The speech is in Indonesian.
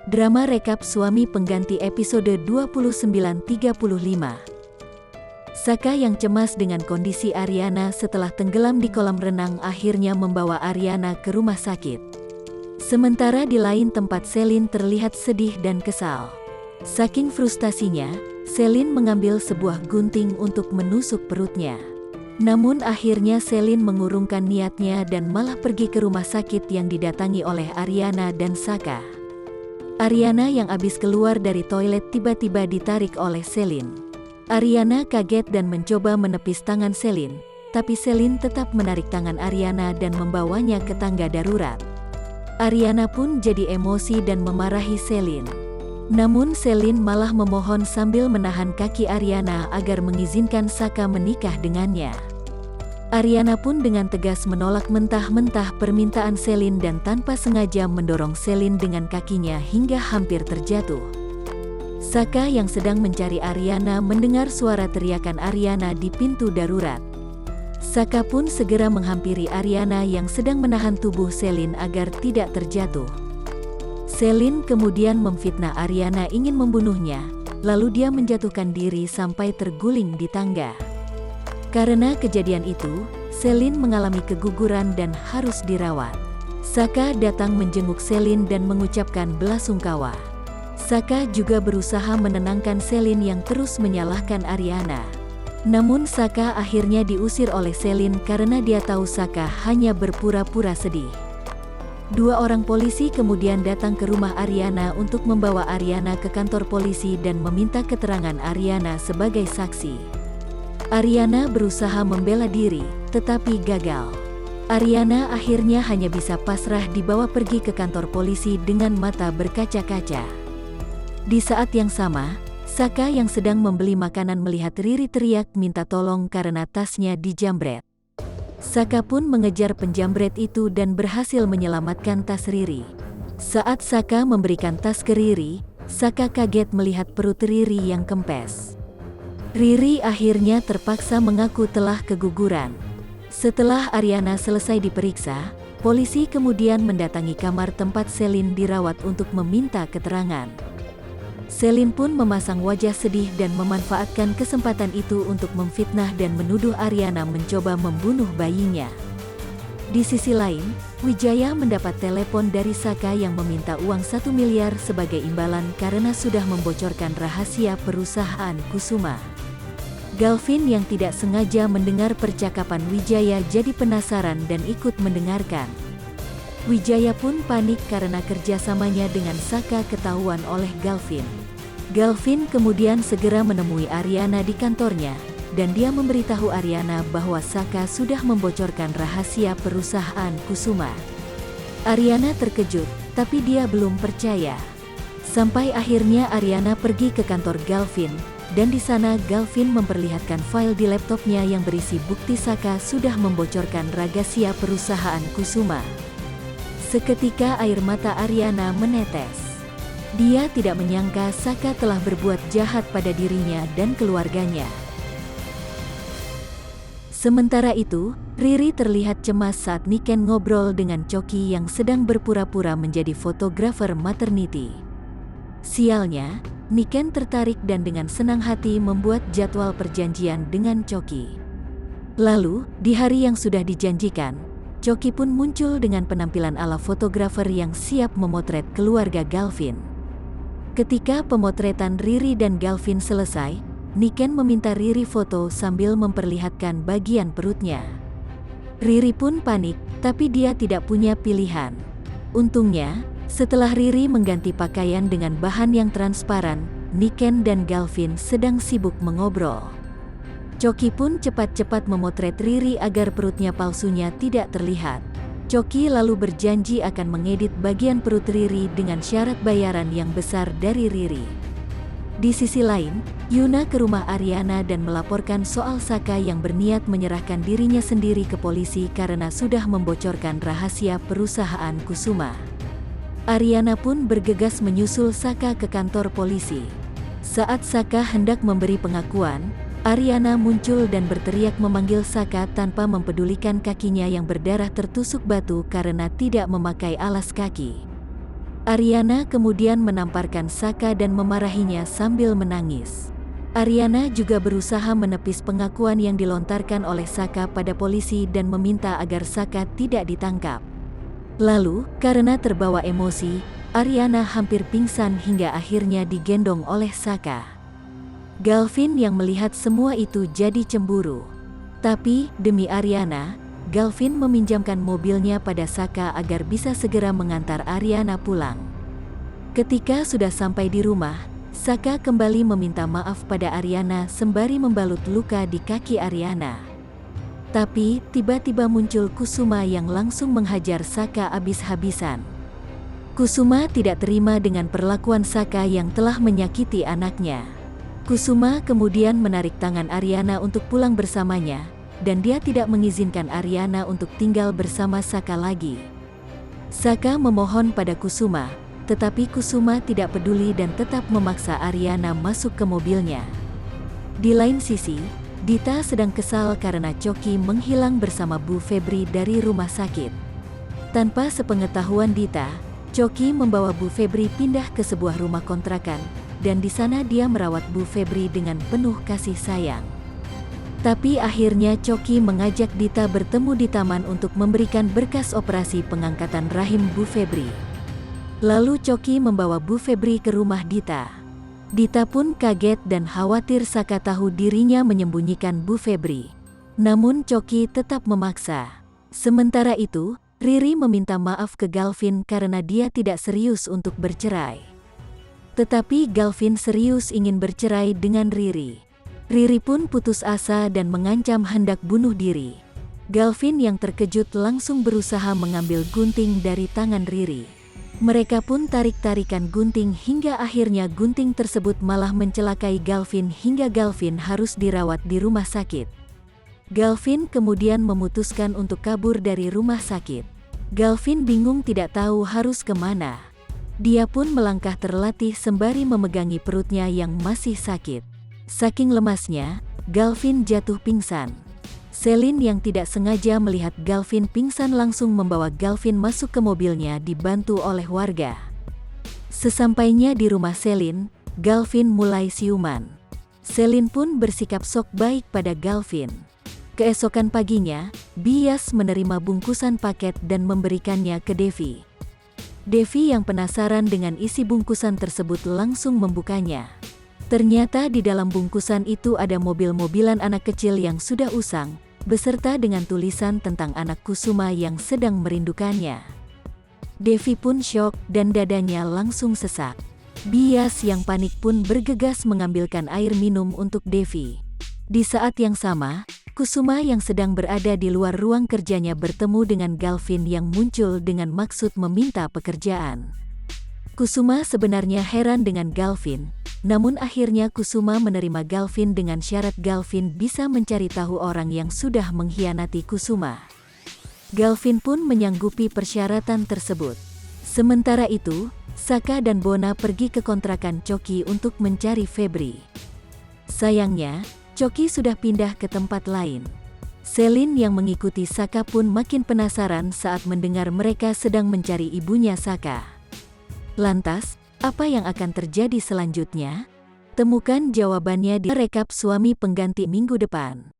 Drama rekap suami pengganti episode 29:35. Saka yang cemas dengan kondisi Ariana setelah tenggelam di kolam renang akhirnya membawa Ariana ke rumah sakit. Sementara di lain tempat Selin terlihat sedih dan kesal. Saking frustasinya, Selin mengambil sebuah gunting untuk menusuk perutnya. Namun akhirnya Selin mengurungkan niatnya dan malah pergi ke rumah sakit yang didatangi oleh Ariana dan Saka. Ariana yang habis keluar dari toilet tiba-tiba ditarik oleh Selin. Ariana kaget dan mencoba menepis tangan Selin, tapi Selin tetap menarik tangan Ariana dan membawanya ke tangga darurat. Ariana pun jadi emosi dan memarahi Selin. Namun Selin malah memohon sambil menahan kaki Ariana agar mengizinkan Saka menikah dengannya. Ariana pun dengan tegas menolak mentah-mentah permintaan Selin dan tanpa sengaja mendorong Selin dengan kakinya hingga hampir terjatuh. Saka yang sedang mencari Ariana mendengar suara teriakan Ariana di pintu darurat. Saka pun segera menghampiri Ariana yang sedang menahan tubuh Selin agar tidak terjatuh. Selin kemudian memfitnah Ariana ingin membunuhnya, lalu dia menjatuhkan diri sampai terguling di tangga. Karena kejadian itu, Selin mengalami keguguran dan harus dirawat. Saka datang menjenguk Selin dan mengucapkan belasungkawa. Saka juga berusaha menenangkan Selin yang terus menyalahkan Ariana. Namun Saka akhirnya diusir oleh Selin karena dia tahu Saka hanya berpura-pura sedih. Dua orang polisi kemudian datang ke rumah Ariana untuk membawa Ariana ke kantor polisi dan meminta keterangan Ariana sebagai saksi. Ariana berusaha membela diri, tetapi gagal. Ariana akhirnya hanya bisa pasrah dibawa pergi ke kantor polisi dengan mata berkaca-kaca. Di saat yang sama, Saka yang sedang membeli makanan melihat Riri teriak minta tolong karena tasnya dijambret. Saka pun mengejar penjambret itu dan berhasil menyelamatkan tas Riri. Saat Saka memberikan tas ke Riri, Saka kaget melihat perut Riri yang kempes. Riri akhirnya terpaksa mengaku telah keguguran. Setelah Ariana selesai diperiksa, polisi kemudian mendatangi kamar tempat Selin dirawat untuk meminta keterangan. Selin pun memasang wajah sedih dan memanfaatkan kesempatan itu untuk memfitnah dan menuduh Ariana mencoba membunuh bayinya. Di sisi lain, Wijaya mendapat telepon dari Saka yang meminta uang 1 miliar sebagai imbalan karena sudah membocorkan rahasia perusahaan Kusuma. Galvin yang tidak sengaja mendengar percakapan Wijaya jadi penasaran dan ikut mendengarkan. Wijaya pun panik karena kerjasamanya dengan Saka ketahuan oleh Galvin. Galvin kemudian segera menemui Ariana di kantornya, dan dia memberitahu Ariana bahwa Saka sudah membocorkan rahasia perusahaan Kusuma. Ariana terkejut, tapi dia belum percaya. Sampai akhirnya Ariana pergi ke kantor Galvin, dan di sana Galvin memperlihatkan file di laptopnya yang berisi bukti Saka sudah membocorkan rahasia perusahaan Kusuma. Seketika air mata Ariana menetes. Dia tidak menyangka Saka telah berbuat jahat pada dirinya dan keluarganya. Sementara itu, Riri terlihat cemas saat Niken ngobrol dengan Choki yang sedang berpura-pura menjadi fotografer maternity. Sialnya, Niken tertarik dan dengan senang hati membuat jadwal perjanjian dengan Choki. Lalu, di hari yang sudah dijanjikan, Choki pun muncul dengan penampilan ala fotografer yang siap memotret keluarga Galvin. Ketika pemotretan Riri dan Galvin selesai, Niken meminta Riri foto sambil memperlihatkan bagian perutnya. Riri pun panik, tapi dia tidak punya pilihan. Untungnya, setelah Riri mengganti pakaian dengan bahan yang transparan, Niken dan Galvin sedang sibuk mengobrol. Choki pun cepat-cepat memotret Riri agar perutnya palsunya tidak terlihat. Choki lalu berjanji akan mengedit bagian perut Riri dengan syarat bayaran yang besar dari Riri. Di sisi lain, Yuna ke rumah Ariana dan melaporkan soal Saka yang berniat menyerahkan dirinya sendiri ke polisi karena sudah membocorkan rahasia perusahaan Kusuma. Ariana pun bergegas menyusul Saka ke kantor polisi. Saat Saka hendak memberi pengakuan, Ariana muncul dan berteriak memanggil Saka tanpa mempedulikan kakinya yang berdarah tertusuk batu karena tidak memakai alas kaki. Ariana kemudian menamparkan Saka dan memarahinya sambil menangis. Ariana juga berusaha menepis pengakuan yang dilontarkan oleh Saka pada polisi dan meminta agar Saka tidak ditangkap. Lalu, karena terbawa emosi, Ariana hampir pingsan hingga akhirnya digendong oleh Saka. Galvin yang melihat semua itu jadi cemburu. Tapi, demi Ariana, Galvin meminjamkan mobilnya pada Saka agar bisa segera mengantar Ariana pulang. Ketika sudah sampai di rumah, Saka kembali meminta maaf pada Ariana sembari membalut luka di kaki Ariana. Tapi, tiba-tiba muncul Kusuma yang langsung menghajar Saka habis-habisan. Kusuma tidak terima dengan perlakuan Saka yang telah menyakiti anaknya. Kusuma kemudian menarik tangan Ariana untuk pulang bersamanya, dan dia tidak mengizinkan Ariana untuk tinggal bersama Saka lagi. Saka memohon pada Kusuma, tetapi Kusuma tidak peduli dan tetap memaksa Ariana masuk ke mobilnya. Di lain sisi, Dita sedang kesal karena Coki menghilang bersama Bu Febri dari rumah sakit. Tanpa sepengetahuan Dita, Coki membawa Bu Febri pindah ke sebuah rumah kontrakan, dan di sana dia merawat Bu Febri dengan penuh kasih sayang. Tapi akhirnya Coki mengajak Dita bertemu di taman untuk memberikan berkas operasi pengangkatan rahim Bu Febri. Lalu Coki membawa Bu Febri ke rumah Dita. Dita pun kaget dan khawatir Saka tahu dirinya menyembunyikan Bu Febri. Namun Coki tetap memaksa. Sementara itu, Riri meminta maaf ke Galvin karena dia tidak serius untuk bercerai. Tetapi Galvin serius ingin bercerai dengan Riri. Riri pun putus asa dan mengancam hendak bunuh diri. Galvin yang terkejut langsung berusaha mengambil gunting dari tangan Riri. Mereka pun tarik-tarikan gunting hingga akhirnya gunting tersebut malah mencelakai Galvin hingga Galvin harus dirawat di rumah sakit. Galvin kemudian memutuskan untuk kabur dari rumah sakit. Galvin bingung tidak tahu harus kemana. Dia pun melangkah terlatih sembari memegangi perutnya yang masih sakit. Saking lemasnya, Galvin jatuh pingsan. Selin yang tidak sengaja melihat Galvin pingsan langsung membawa Galvin masuk ke mobilnya dibantu oleh warga. Sesampainya di rumah Selin, Galvin mulai siuman. Selin pun bersikap sok baik pada Galvin. Keesokan paginya, Bias menerima bungkusan paket dan memberikannya ke Devi. Devi yang penasaran dengan isi bungkusan tersebut langsung membukanya. Ternyata di dalam bungkusan itu ada mobil-mobilan anak kecil yang sudah usang, beserta dengan tulisan tentang anak Kusuma yang sedang merindukannya. Devi pun syok dan dadanya langsung sesak. Bias yang panik pun bergegas mengambilkan air minum untuk Devi. Di saat yang sama, Kusuma yang sedang berada di luar ruang kerjanya bertemu dengan Galvin yang muncul dengan maksud meminta pekerjaan. Kusuma sebenarnya heran dengan Galvin, namun akhirnya Kusuma menerima Galvin dengan syarat Galvin bisa mencari tahu orang yang sudah mengkhianati Kusuma. Galvin pun menyanggupi persyaratan tersebut. Sementara itu, Saka dan Bona pergi ke kontrakan Coki untuk mencari Febri. Sayangnya, Coki sudah pindah ke tempat lain. Selin yang mengikuti Saka pun makin penasaran saat mendengar mereka sedang mencari ibunya Saka. Lantas, apa yang akan terjadi selanjutnya? Temukan jawabannya di rekap Suami Pengganti minggu depan.